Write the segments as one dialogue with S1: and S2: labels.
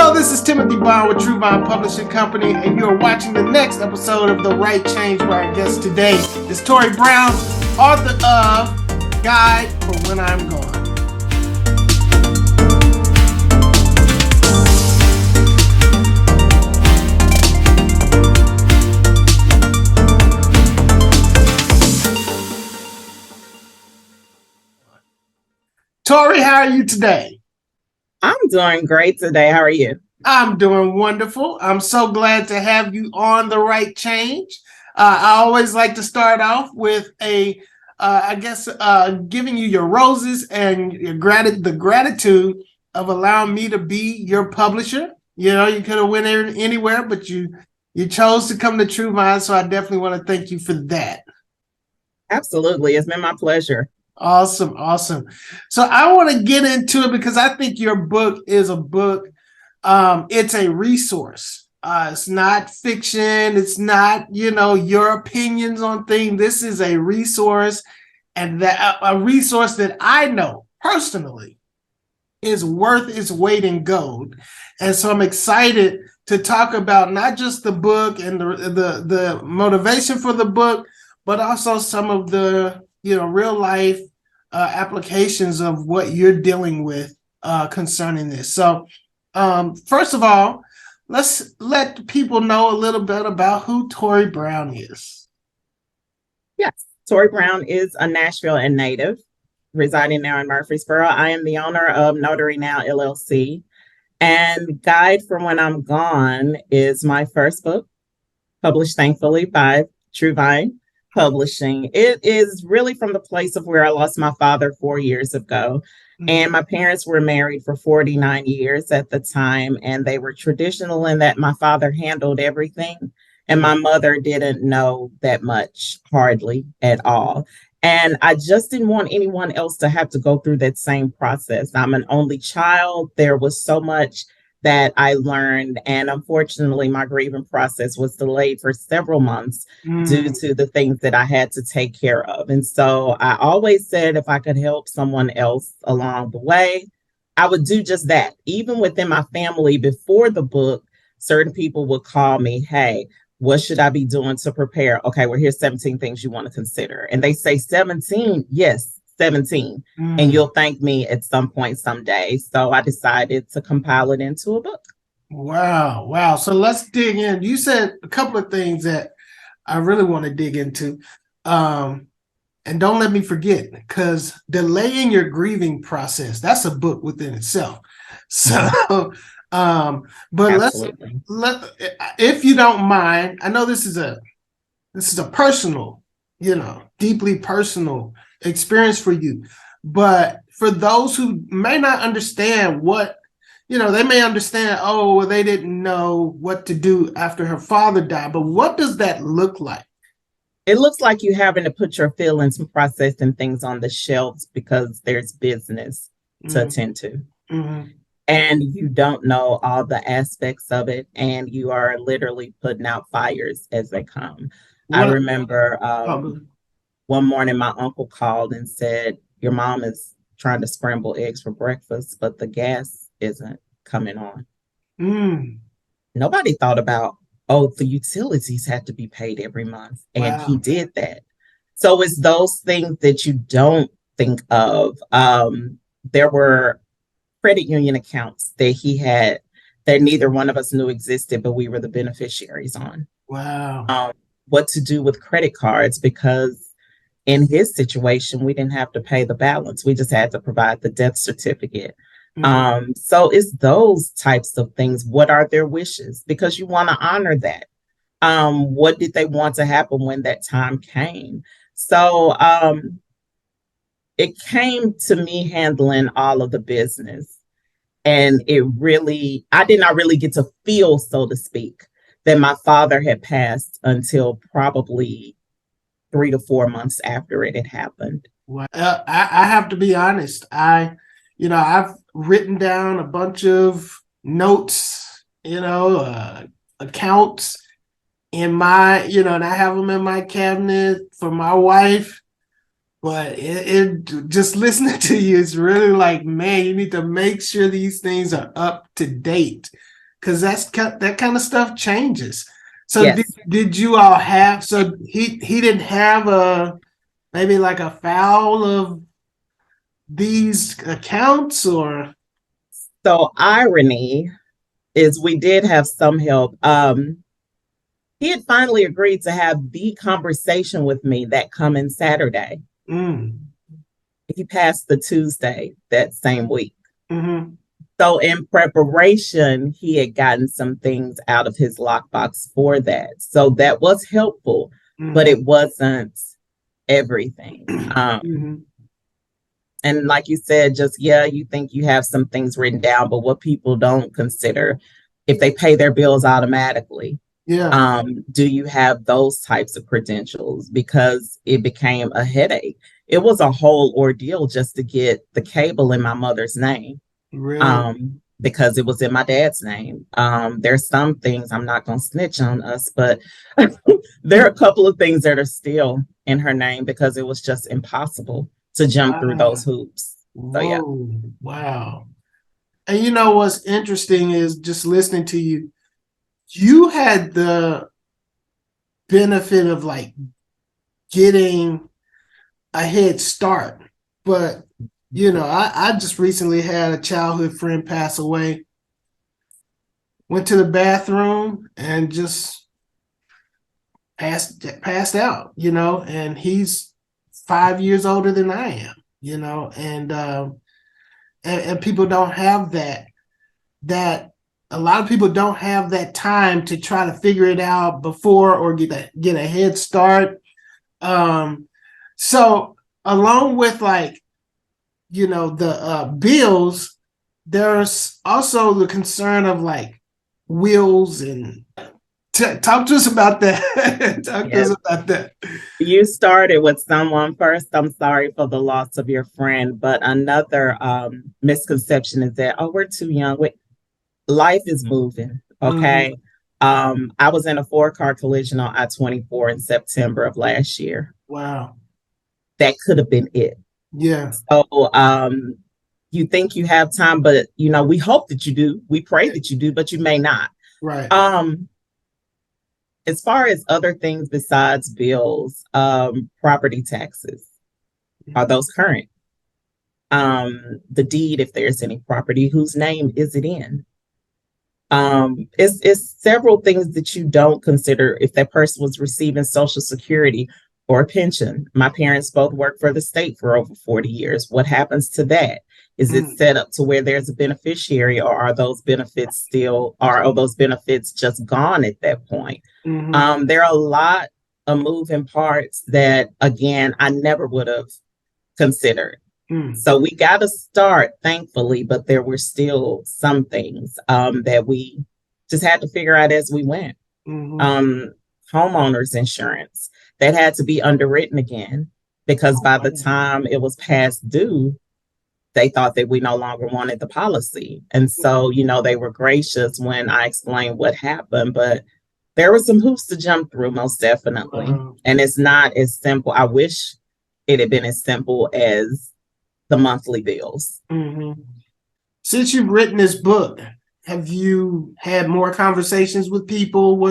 S1: Hello, this is Timothy Bond with True Bond Publishing Company, and you're watching the next episode of The Right Change, where our guest today is Torey Brown, author of Guide for When I'm Gone. Torey, how are you today?
S2: I'm doing great today. How are you?
S1: I'm doing wonderful. I'm so glad to have you on The Right Change. I always like to start off with giving you your roses and the gratitude of allowing me to be your publisher. You know, you could have went anywhere, but you chose to come to True Vine, so I definitely want to thank you for that.
S2: Absolutely. It's been my pleasure.
S1: Awesome. So I want to get into it because I think your book is a book. It's a resource. It's not fiction. It's not, your opinions on things. This is a resource, and a resource that I know personally is worth its weight in gold. And so I'm excited to talk about not just the book and the motivation for the book, but also some of the real life applications of what you're dealing with concerning this. So first of all, let's let people know a little bit about who Torey Brown is.
S2: Yes, Torey Brown is a Nashville native residing now in Murfreesboro. I am the owner of Notary Now LLC, and Guide for When I'm Gone is my first book, published thankfully by True Vine Publishing. It is really from the place of where I lost my father 4 years ago. And my parents were married for 49 years at the time, and they were traditional in that my father handled everything, and my mother didn't know that much, hardly at all. And I just didn't want anyone else to have to go through that same process. I'm an only child. There was so much that I learned, and unfortunately, my grieving process was delayed for several months due to the things that I had to take care of. And so I always said if I could help someone else along the way, I would do just that. Even within my family, before the book, certain people would call me, "Hey, what should I be doing to prepare?" "Okay, well, here's 17 things you want to consider." And they say 17, yes, 17. And you'll thank me at some point someday. So I decided to compile it into a book.
S1: Wow. So let's dig in. You said a couple of things that I really want to dig into. And don't let me forget, because delaying your grieving process, that's a book within itself. So, but if you don't mind, I know this is a personal, deeply personal experience for you, but for those who may not understand they may understand, oh, well, they didn't know what to do after her father died, but what does that look like?
S2: It looks like you having to put your feelings and processing things on the shelves because there's business to attend to. And you don't know all the aspects of it, and you are literally putting out fires as they come. I remember one morning, my uncle called and said, "Your mom is trying to scramble eggs for breakfast, but the gas isn't coming on." Nobody thought about, the utilities had to be paid every month. And he did that. So it's those things that you don't think of. There were credit union accounts that he had that neither one of us knew existed, but we were the beneficiaries on.
S1: Wow.
S2: What to do with credit cards, because in his situation, we didn't have to pay the balance. We just had to provide the death certificate. So it's those types of things. What are their wishes? Because you want to honor that. What did they want to happen when that time came? So it came to me handling all of the business. And I did not really get to feel, so to speak, that my father had passed until probably 3 to 4 months after it had happened.
S1: Well, I have to be honest. I've written down a bunch of notes, accounts in my, and I have them in my cabinet for my wife. But it just listening to you, it's really like, man, you need to make sure these things are up to date. because that kind of stuff changes. So
S2: Yes.
S1: did you all have, so he didn't have maybe like a file of these accounts, or?
S2: So irony is we did have some help. He had finally agreed to have the conversation with me that coming Saturday.
S1: Mm.
S2: He passed the Tuesday that same week.
S1: Mm-hmm.
S2: So in preparation, he had gotten some things out of his lockbox for that. So that was helpful, but it wasn't everything.
S1: Mm-hmm.
S2: And like you said, just, yeah, you think you have some things written down, but what people don't consider, if they pay their bills automatically,
S1: Yeah.
S2: do you have those types of credentials? Because it became a headache. It was a whole ordeal just to get the cable in my mother's name.
S1: Really?
S2: Because it was in my dad's name. There's some things, I'm not going to snitch on us, but there are a couple of things that are still in her name because it was just impossible to jump through those hoops. So yeah.
S1: Whoa, wow. And you know what's interesting is just listening to you, you had the benefit of like getting a head start. But you know, I just recently had a childhood friend pass away. Went to the bathroom and just passed out, you know, and he's 5 years older than I am, you know, and people don't have that a lot of people don't have that time to try to figure it out before or get a head start. So along with like, you know, the bills, there's also the concern of like wills and talk to us about that. Talk to us about that.
S2: You started with someone first. I'm sorry for the loss of your friend, but another misconception is that, oh, we're too young. Life is moving. Okay. I was in a 4-car collision on I-24 in September of last year.
S1: Wow.
S2: That could have been it.
S1: Yeah.
S2: So you think you have time, but you know, we hope that you do. We pray that you do, but you may not.
S1: Right.
S2: As far as other things besides bills, property taxes, are those current? The deed, if there's any property, whose name is it in? It's several things that you don't consider. If that person was receiving Social Security or a pension. My parents both worked for the state for over 40 years. What happens to that? Is it set up to where there's a beneficiary, or are those benefits just gone at that point? There are a lot of moving parts that, again, I never would have considered. So we got to start, thankfully, but there were still some things that we just had to figure out as we went. Homeowners insurance, that had to be underwritten again, because by the time it was past due, they thought that we no longer wanted the policy. And so, you know, they were gracious when I explained what happened, but there were some hoops to jump through, most definitely. And it's not as simple. I wish it had been as simple as the monthly bills.
S1: Since you've written this book, have you had more conversations with people?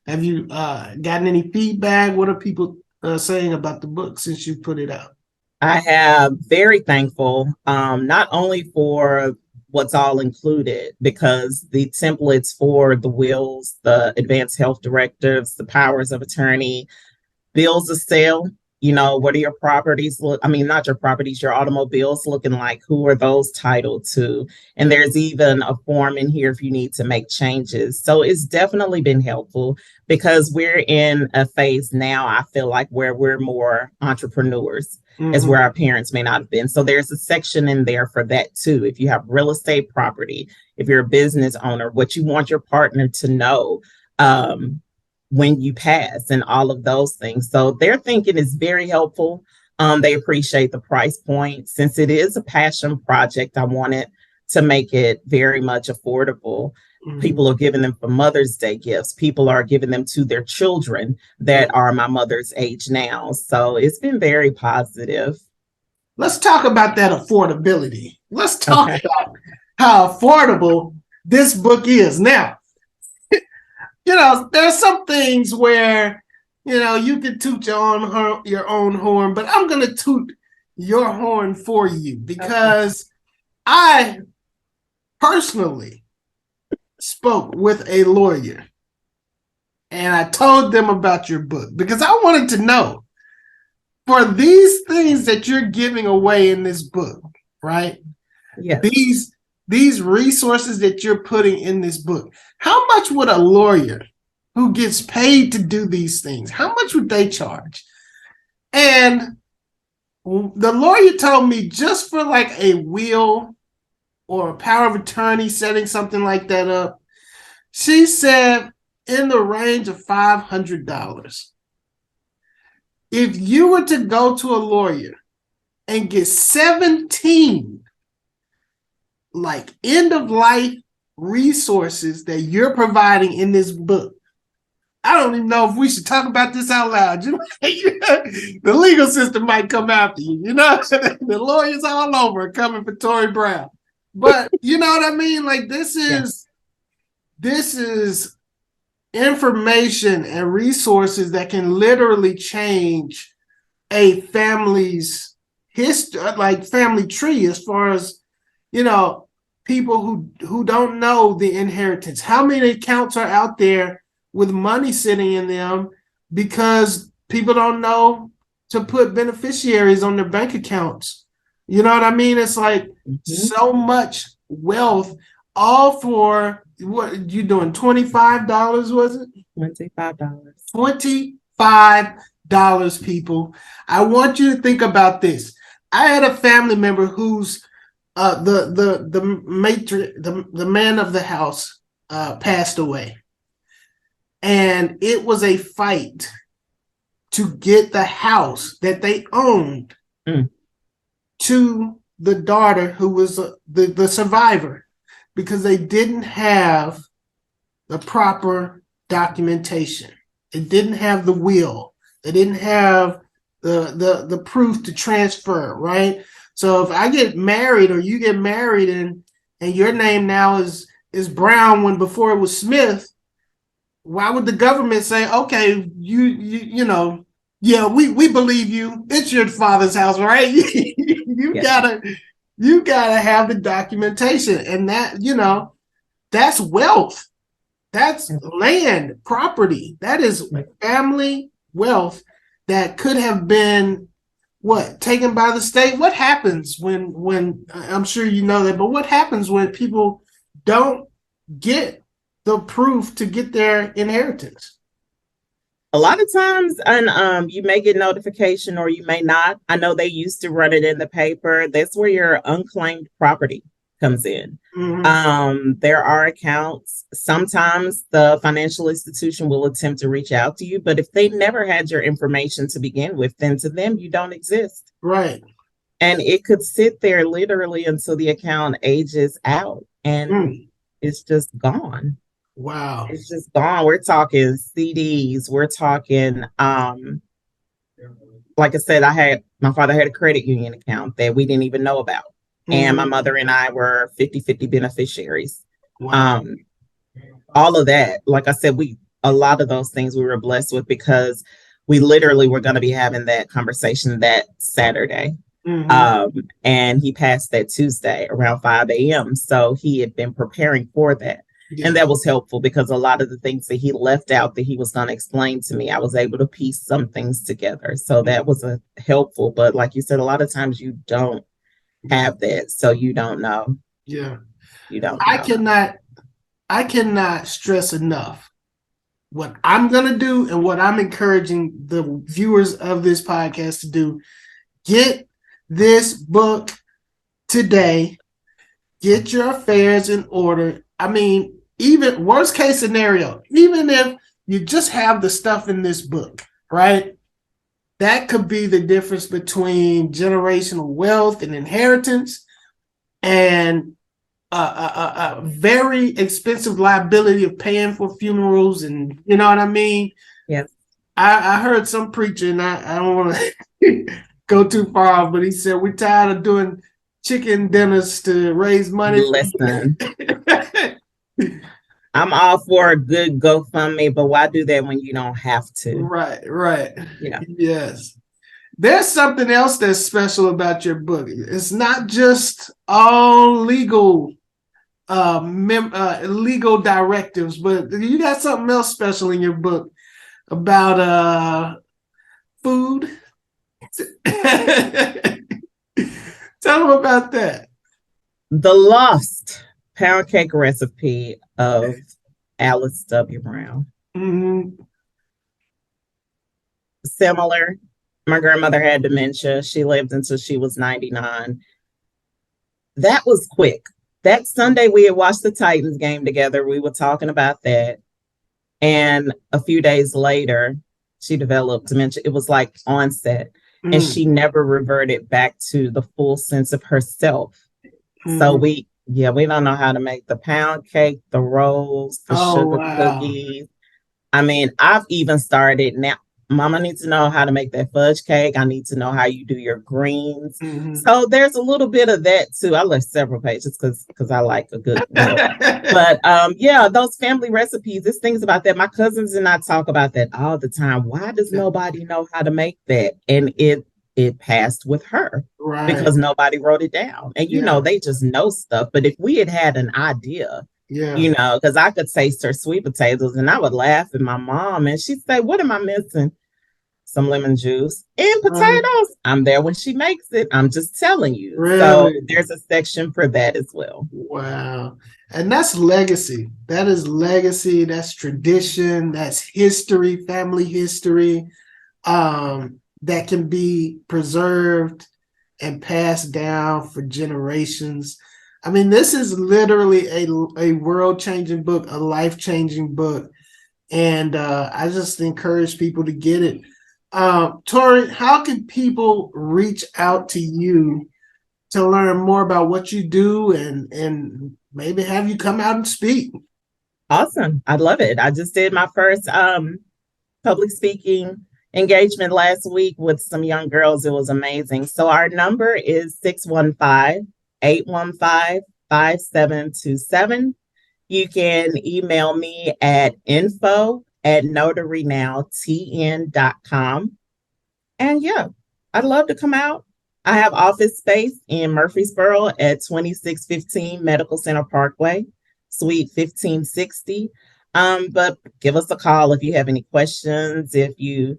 S1: Have you gotten any feedback? What are people saying about the book since you put it out?
S2: I am very thankful, not only for what's all included, because the templates for the wills, the advanced health directives, the powers of attorney, bills of sale, you know, what are your properties not your properties, your automobiles looking like? Who are those titled to? And there's even a form in here if you need to make changes. So it's definitely been helpful, because we're in a phase now, I feel like, where we're more entrepreneurs, as where our parents may not have been. So there's a section in there for that too. If you have real estate property, if you're a business owner, what you want your partner to know when you pass, and all of those things. So their thinking is very helpful. They appreciate the price point. Since it is a passion project, I wanted to make it very much affordable. People are giving them for Mother's Day gifts. People are giving them to their children that are my mother's age now. So it's been very positive.
S1: Let's talk about that affordability. Let's talk about how affordable this book is. Now, there's some things where, you can toot your own horn, but I'm going to toot your horn for you because I personally spoke with a lawyer and I told them about your book because I wanted to know, for these things that you're giving away in this book, right?
S2: Yeah.
S1: These resources that you're putting in this book, how much would a lawyer who gets paid to do these things, how much would they charge? And the lawyer told me just for like a will or a power of attorney, setting something like that up, she said in the range of $500. If you were to go to a lawyer and get 17 like end of life resources that you're providing in this book, I don't even know if we should talk about this out loud. The legal system might come after you. The lawyers all over coming for Torey Brown. But you know what I mean? Like this is information and resources that can literally change a family's history, like family tree, as far as people who don't know the inheritance. How many accounts are out there with money sitting in them because people don't know to put beneficiaries on their bank accounts? You know what I mean? It's like so much wealth, all for what you doing? $25, was it?
S2: $25.
S1: $25, people. I want you to think about this. I had a family member who's the man of the house passed away. And it was a fight to get the house that they owned to the daughter who was the survivor, because they didn't have the proper documentation. They didn't have the will. They didn't have the proof to transfer, right? So if I get married or you get married and your name now is Brown when before it was Smith, why would the government say, okay, we believe you. It's your father's house, right? You gotta have the documentation, and that, that's wealth. That's land, property. That is family wealth that could have been taken by the state. What happens when I'm sure you know that, but what happens when people don't get the proof to get their inheritance?
S2: A lot of times, and you may get notification or you may not. I know they used to run it in the paper. That's where your unclaimed property comes in. Mm-hmm. There are accounts. Sometimes the financial institution will attempt to reach out to you, but if they never had your information to begin with, then to them, you don't exist.
S1: Right.
S2: And it could sit there literally until the account ages out and it's just gone.
S1: Wow.
S2: It's just gone. We're talking CDs. We're talking, like I said, my father had a credit union account that we didn't even know about. Mm-hmm. And my mother and I were 50-50 beneficiaries. Wow. All of that, like I said, a lot of those things we were blessed with because we literally were going to be having that conversation that Saturday. Mm-hmm. And he passed that Tuesday around 5 a.m. So he had been preparing for that. Yeah. And that was helpful because a lot of the things that he left out that he was going to explain to me, I was able to piece some things together. So that was helpful. But like you said, a lot of times you don't have that. So you don't know.
S1: Yeah.
S2: You don't know.
S1: I cannot stress enough what I'm going to do and what I'm encouraging the viewers of this podcast to do. Get this book today. Get your affairs in order. I mean, even worst case scenario, even if you just have the stuff in this book, right? That could be the difference between generational wealth and inheritance and a very expensive liability of paying for funerals. And you know what I mean?
S2: Yes.
S1: I heard some preacher, and I don't want to go too far off, but he said, we're tired of doing chicken dinners to raise money.
S2: Listen. I'm all for a good GoFundMe, but why do that when you don't have to?
S1: Right.
S2: Yeah.
S1: Yes. There's something else that's special about your book. It's not just all legal legal directives, but you got something else special in your book about food. Tell them about that.
S2: The Lost Pound Cake Recipe of Alice W. Brown.
S1: Mm-hmm.
S2: Similar. My grandmother had dementia. She lived until she was 99. That was quick. That Sunday we had watched the Titans game together. We were talking about that. And a few days later, she developed dementia. It was like onset. And she never reverted back to the full sense of herself. So we don't know how to make the pound cake, the rolls, the sugar cookies. I mean, I've even started now. Mama needs to know how to make that fudge cake. I need to know how you do your greens. So there's a little bit of that too. I left several pages because I like a good meal. But yeah, those family recipes, there's things about that. My cousins and I talk about that all the time. Why does nobody know how to make that? And it passed with her because nobody wrote it down. And you know, they just know stuff. But if we had an idea, you know, because I could taste her sweet potatoes and I would laugh at my mom and she'd say, what am I missing? Some lemon juice and potatoes. I'm there when she makes it. I'm just telling you.
S1: Really?
S2: So there's a section for that as well.
S1: Wow. And that's legacy. That is legacy. That's tradition. That's history, family history, that can be preserved and passed down for generations. I mean, this is literally a world-changing book, a life-changing book. And I just encourage people to get it. Torey, how can people reach out to you to learn more about what you do and maybe have you come out and speak?
S2: Awesome. I love it. I just did my first public speaking engagement last week with some young girls. It was amazing. So our number is 615-815-5727. You can email me at info@notarynowtn.com. And yeah, I'd love to come out. I have office space in Murfreesboro at 2615 Medical Center Parkway, Suite 1560. But give us a call if you have any questions, if you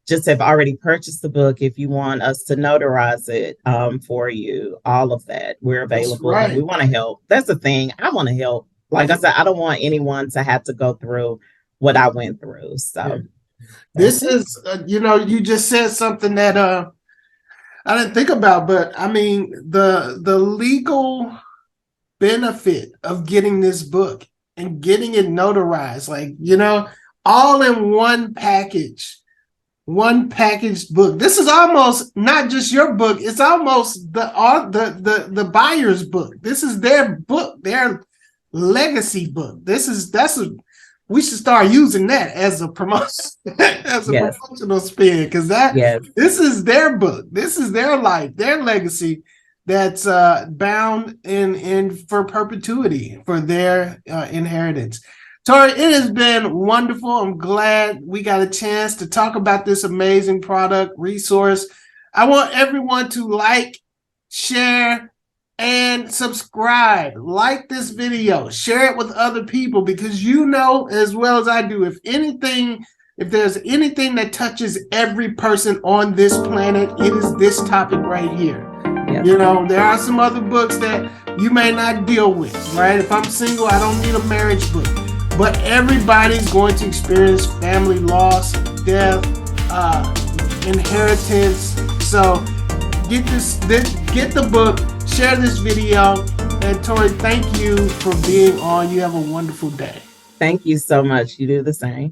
S2: just have already purchased the book, if you want us to notarize it for you, all of that. We're available. And we want to help. That's the thing. I want to help. Like I said, I don't want anyone to have to go through what I went through. So
S1: this is, you know, you just said something that I didn't think about, but I mean, the legal benefit of getting this book and getting it notarized, like, you know, all in one packaged book. This is almost not just your book, it's almost the buyer's book. This is their book, their legacy book. We should start using that as a promotion, promotional spin, because this is their book. This is their life, their legacy that's bound in for perpetuity for their inheritance. Torey, it has been wonderful. I'm glad we got a chance to talk about this amazing product resource. I want everyone to like, share, and subscribe. Like this video, share it with other people, because you know as well as I do, if there's anything that touches every person on this planet, it is this topic right here. Yep. You know, there are some other books that you may not deal with, right? If I'm single, I don't need a marriage book. But everybody's going to experience family loss, death, inheritance. So get the book, share this video, and Torey, thank you for being on. You have a wonderful day.
S2: Thank you so much. You do the same.